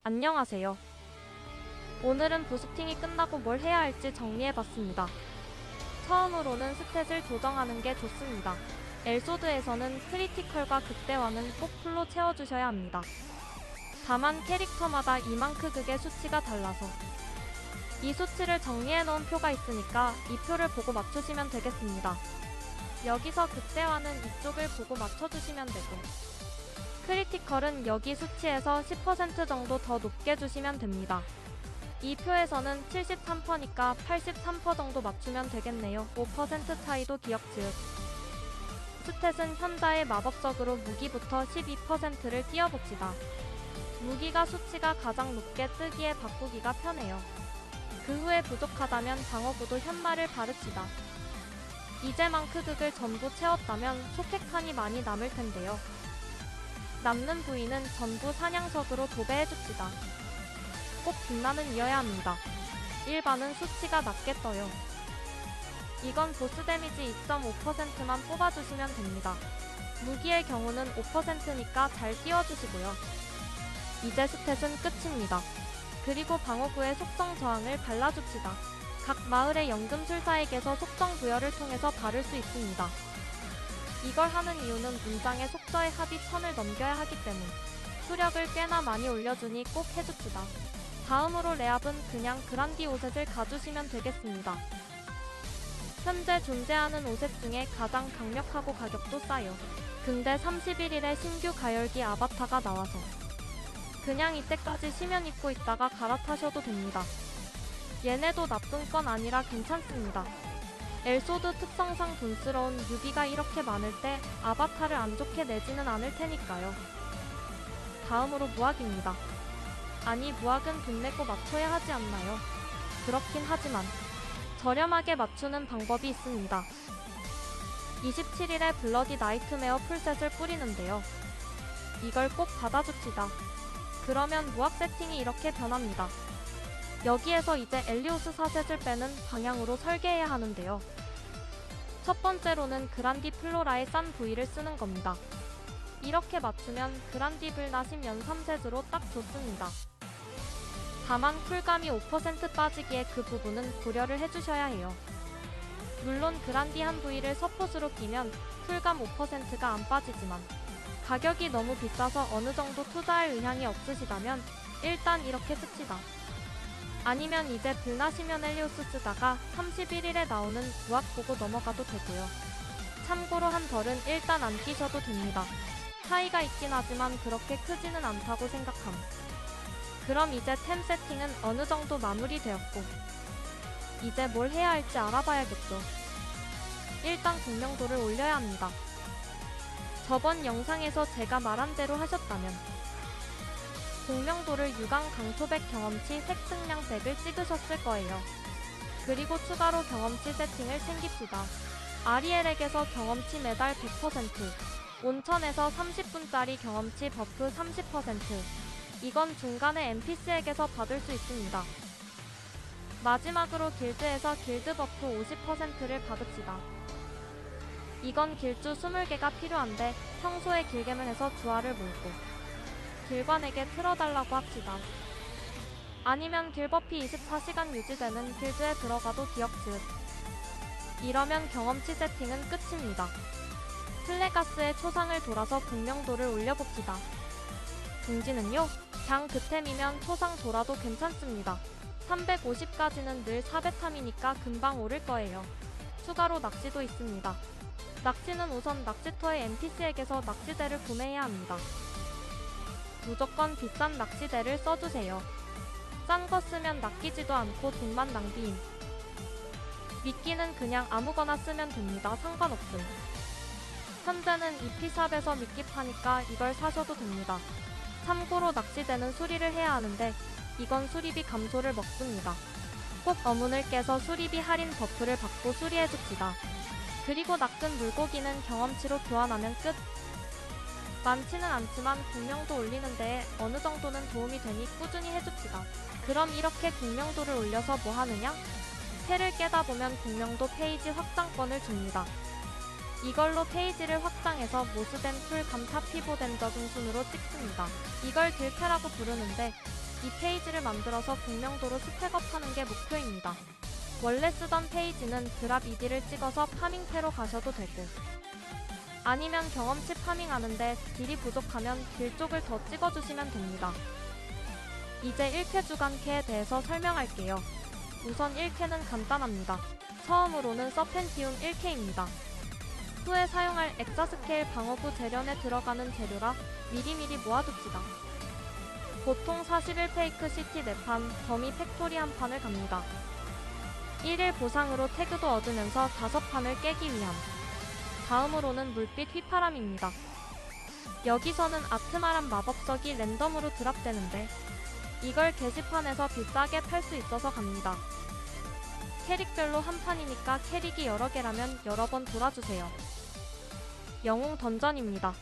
안녕하세요. 오늘은 부스팅이 끝나고 뭘 해야 할지 정리해봤습니다. 처음으로는 스탯을 조정하는 게 좋습니다. 엘소드에서는 크리티컬과 극대화는 꼭 풀로 채워주셔야 합니다. 다만 캐릭터마다 이만크 극의 수치가 달라서 이 수치를 정리해놓은 표가 있으니까 이 표를 보고 맞추시면 되겠습니다. 여기서 극대화는 이쪽을 보고 맞춰주시면 되고 크리티컬은 여기 수치에서 10% 정도 더 높게 주시면 됩니다. 이 표에서는 73%니까 83% 정도 맞추면 되겠네요. 5% 차이도 기억 지읒. 스탯은 현자의 마법적으로 무기부터 12%를 띄워봅시다. 무기가 수치가 가장 높게 뜨기에 바꾸기가 편해요. 그 후에 부족하다면 방어구도 현마를 바릅시다. 이제 망크극을 전부 채웠다면 소켓칸이 많이 남을 텐데요. 남는 부위는 전부 사냥석으로 도배해줍시다. 꼭 빛나는이어야 합니다. 일반은 수치가 낮게 떠요. 이건 보스 데미지 2.5%만 뽑아주시면 됩니다. 무기의 경우는 5%니까 잘 띄워주시고요. 이제 스탯은 끝입니다. 그리고 방어구의 속성 저항을 발라줍시다. 각 마을의 연금술사에게서 속성 부여를 통해서 바를 수 있습니다. 이걸 하는 이유는 문장의 속저의 합이 1000을 넘겨야 하기 때문. 수력을 꽤나 많이 올려주니 꼭 해줍시다. 다음으로 레압은 그냥 그란디 오셋을 가주시면 되겠습니다. 현재 존재하는 오셋 중에 가장 강력하고 가격도 싸요. 근데 31일에 신규 가열기 아바타가 나와서 그냥 이때까지 심연 입고 있다가 갈아타셔도 됩니다. 얘네도 나쁜 건 아니라 괜찮습니다. 엘소드 특성상 돈스러운 유비가 이렇게 많을 때 아바타를 안 좋게 내지는 않을 테니까요. 다음으로 무학입니다. 아니 무학은 돈 내고 맞춰야 하지 않나요? 그렇긴 하지만 저렴하게 맞추는 방법이 있습니다. 27일에 블러디 나이트메어 풀셋을 뿌리는데요. 이걸 꼭 받아줍시다. 그러면 무학 세팅이 이렇게 변합니다. 여기에서 이제 엘리오스 4셋을 빼는 방향으로 설계해야 하는데요. 첫 번째로는 그란디 플로라의 싼 부위를 쓰는 겁니다. 이렇게 맞추면 그란디 블나심 연 3셋으로 딱 좋습니다. 다만 쿨감이 5% 빠지기에 그 부분은 고려를 해주셔야 해요. 물론 그란디 한 부위를 서폿으로 끼면 쿨감 5%가 안 빠지지만 가격이 너무 비싸서 어느 정도 투자할 의향이 없으시다면 일단 이렇게 씁시다. 아니면 이제 블나시면 엘리오스 쓰다가 31일에 나오는 무학 보고 넘어가도 되고요. 참고로 한 벌은 일단 안 끼셔도 됩니다. 차이가 있긴 하지만 그렇게 크지는 않다고 생각함. 그럼 이제 템 세팅은 어느 정도 마무리되었고 이제 뭘 해야 할지 알아봐야겠죠. 일단 공명도를 올려야 합니다. 저번 영상에서 제가 말한 대로 하셨다면 공명도를 유광 강토백 경험치 색승량 100을 찍으셨을 거예요. 그리고 추가로 경험치 세팅을 챙깁시다. 아리엘에게서 경험치 매달 100%, 온천에서 30분짜리 경험치 버프 30%, 이건 중간에 NPC에게서 받을 수 있습니다. 마지막으로 길드에서 길드 버프 50%를 받읍시다. 이건 길주 20개가 필요한데 평소에 길게만 해서 주화를 몰고 길관에게 틀어달라고 합시다. 아니면 길버피 24시간 유지되는 길드에 들어가도 기억 지읒. 이러면 경험치 세팅은 끝입니다. 플레가스의 초상을 돌아서 공명도를 올려봅시다. 둥지는요? 장 그템이면 초상 돌아도 괜찮습니다. 350까지는 늘 400탐이니까 금방 오를 거예요. 추가로 낚시도 있습니다. 낚시는 우선 낚시터의 NPC에게서 낚시대를 구매해야 합니다. 무조건 비싼 낚시대를 써주세요. 싼 거 쓰면 낚이지도 않고 돈만 낭비임. 미끼는 그냥 아무거나 쓰면 됩니다. 상관없음. 현재는 이피샵에서 미끼 파니까 이걸 사셔도 됩니다. 참고로 낚시대는 수리를 해야 하는데 이건 수리비 감소를 먹습니다. 꼭 어문을 깨서 수리비 할인 버프를 받고 수리해줍시다. 그리고 낚은 물고기는 경험치로 교환하면 끝. 많지는 않지만 공명도 올리는 데에 어느 정도는 도움이 되니 꾸준히 해줍시다. 그럼 이렇게 공명도를 올려서 뭐 하느냐? 패를 깨다 보면 공명도 페이지 확장권을 줍니다. 이걸로 페이지를 확장해서 모스댐 툴 감타 피보 댐저 등순으로 찍습니다. 이걸 딜패라고 부르는데 이 페이지를 만들어서 공명도로 스펙업하는 게 목표입니다. 원래 쓰던 페이지는 드랍 ED를 찍어서 파밍패로 가셔도 되고, 아니면 경험치 파밍하는데 딜이 부족하면 딜 쪽을 더 찍어주시면 됩니다. 이제 1쾌 주간캐에 대해서 설명할게요. 우선 1쾌는 간단합니다. 처음으로는 서펜티움 1쾌입니다. 후에 사용할 엑사스케일 방어구 재련에 들어가는 재료라 미리미리 모아둡시다. 보통 41 페이크 시티 4판, 더미 팩토리 1판을 갑니다. 1일 보상으로 태그도 얻으면서 5판을 깨기 위함. 다음으로는 물빛 휘파람입니다. 여기서는 아트마람 마법석이 랜덤으로 드랍되는데 이걸 게시판에서 비싸게 팔 수 있어서 갑니다. 캐릭별로 한 판이니까 캐릭이 여러 개라면 여러 번 돌아주세요. 영웅 던전입니다.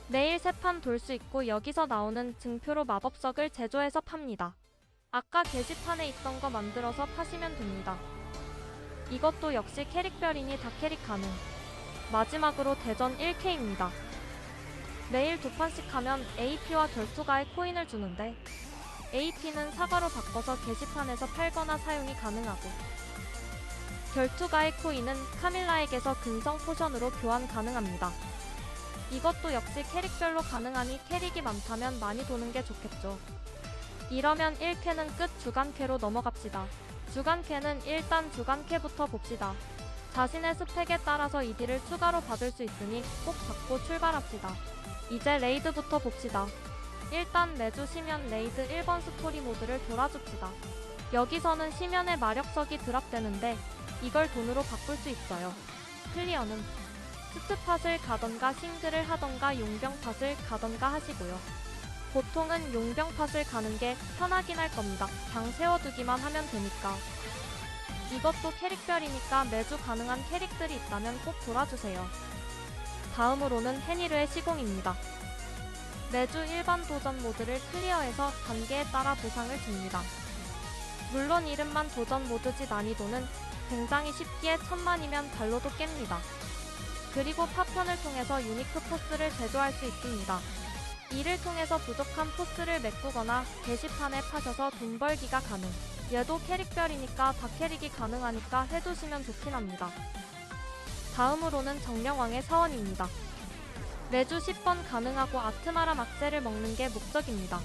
매일 3판 돌 수 있고 여기서 나오는 증표로 마법석을 제조해서 팝니다. 아까 게시판에 있던 거 만들어서 파시면 됩니다. 이것도 역시 캐릭별이니 다 캐릭 가능. 마지막으로 대전 1K입니다. 매일 2판씩 하면 AP와 결투가의 코인을 주는데 AP는 사과로 바꿔서 게시판에서 팔거나 사용이 가능하고 결투가의 코인은 카밀라에게서 근성 포션으로 교환 가능합니다. 이것도 역시 캐릭별로 가능하니 캐릭이 많다면 많이 도는 게 좋겠죠. 이러면 1쾌는 끝. 주간캐로 넘어갑시다. 주간캐는 일단 주간캐부터 봅시다. 자신의 스펙에 따라서 ED를 추가로 받을 수 있으니 꼭 받고 출발합시다. 이제 레이드부터 봅시다. 일단 매주 시면 레이드 1번 스토리 모드를 돌아줍시다. 여기서는 시면에 마력석이 드랍되는데 이걸 돈으로 바꿀 수 있어요. 클리어는 스트팟을 가던가 싱글을 하던가 용병팟을 가던가 하시고요. 보통은 용병팟을 가는 게 편하긴 할 겁니다. 방 세워두기만 하면 되니까. 이것도 캐릭별이니까 매주 가능한 캐릭들이 있다면 꼭 돌아주세요. 다음으로는 헤니르의 시공입니다. 매주 일반 도전 모드를 클리어해서 단계에 따라 보상을 줍니다. 물론 이름만 도전 모드지 난이도는 굉장히 쉽기에 1000만이면 달로도 깹니다. 그리고 파편을 통해서 유니크 포스를 제조할 수 있습니다. 이를 통해서 부족한 포스를 메꾸거나 게시판에 파셔서 돈 벌기가 가능. 얘도 캐릭별이니까 다 캐릭이 가능하니까 해두시면 좋긴 합니다. 다음으로는 정령왕의 사원입니다. 매주 10번 가능하고 아트마람 악세를 먹는 게 목적입니다.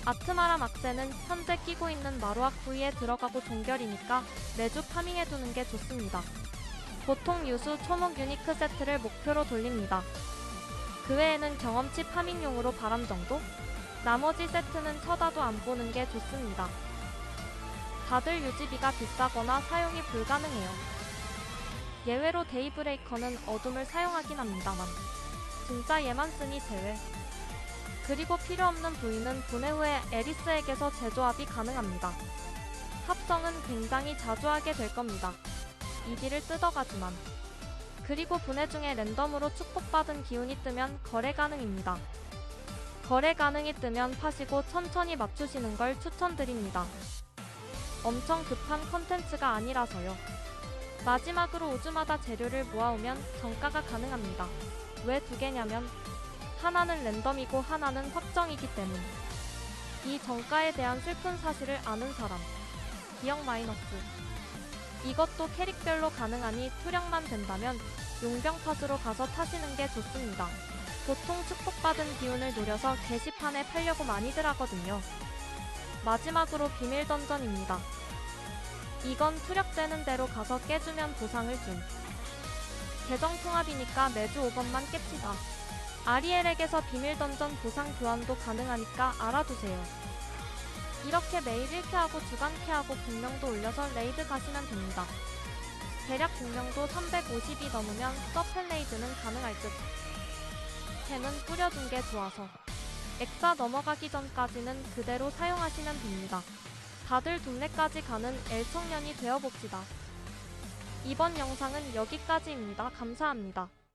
아트마람 악세는 현재 끼고 있는 마루악 부위에 들어가고 종결이니까 매주 파밍해두는 게 좋습니다. 보통 유수 초목 유니크 세트를 목표로 돌립니다. 그 외에는 경험치 파밍용으로 바람 정도? 나머지 세트는 쳐다도 안 보는 게 좋습니다. 다들 유지비가 비싸거나 사용이 불가능해요. 예외로 데이브레이커는 어둠을 사용하긴 합니다만 진짜 얘만 쓰니 제외. 그리고 필요없는 부위는 분해 후에 에리스에게서 재조합이 가능합니다. 합성은 굉장히 자주 하게 될 겁니다. ED를 뜯어가지만. 그리고 분해 중에 랜덤으로 축복받은 기운이 뜨면 거래 가능입니다. 거래 가능이 뜨면 파시고 천천히 맞추시는 걸 추천드립니다. 엄청 급한 컨텐츠가 아니라서요. 마지막으로 우주마다 재료를 모아오면 정가가 가능합니다. 왜 2개냐면 하나는 랜덤이고 하나는 확정이기 때문. 이 정가에 대한 슬픈 사실을 아는 사람. 기억 마이너스. 이것도 캐릭별로 가능하니 투력만 된다면 용병팟으로 가서 타시는 게 좋습니다. 보통 축복받은 기운을 노려서 게시판에 팔려고 많이들 하거든요. 마지막으로 비밀 던전입니다. 이건 투력되는 대로 가서 깨주면 보상을 줌. 계정 통합이니까 매주 5번만 깹시다. 아리엘에게서 비밀 던전 보상 교환도 가능하니까 알아두세요. 이렇게 매일 1쾌하고 주간캐하고 공명도 올려서 레이드 가시면 됩니다. 대략 공명도 350이 넘으면 서펜 레이드는 가능할 듯. 템은 뿌려둔 게 좋아서 엑사 넘어가기 전까지는 그대로 사용하시면 됩니다. 다들 동네까지 가는 엘청년이 되어봅시다. 이번 영상은 여기까지입니다. 감사합니다.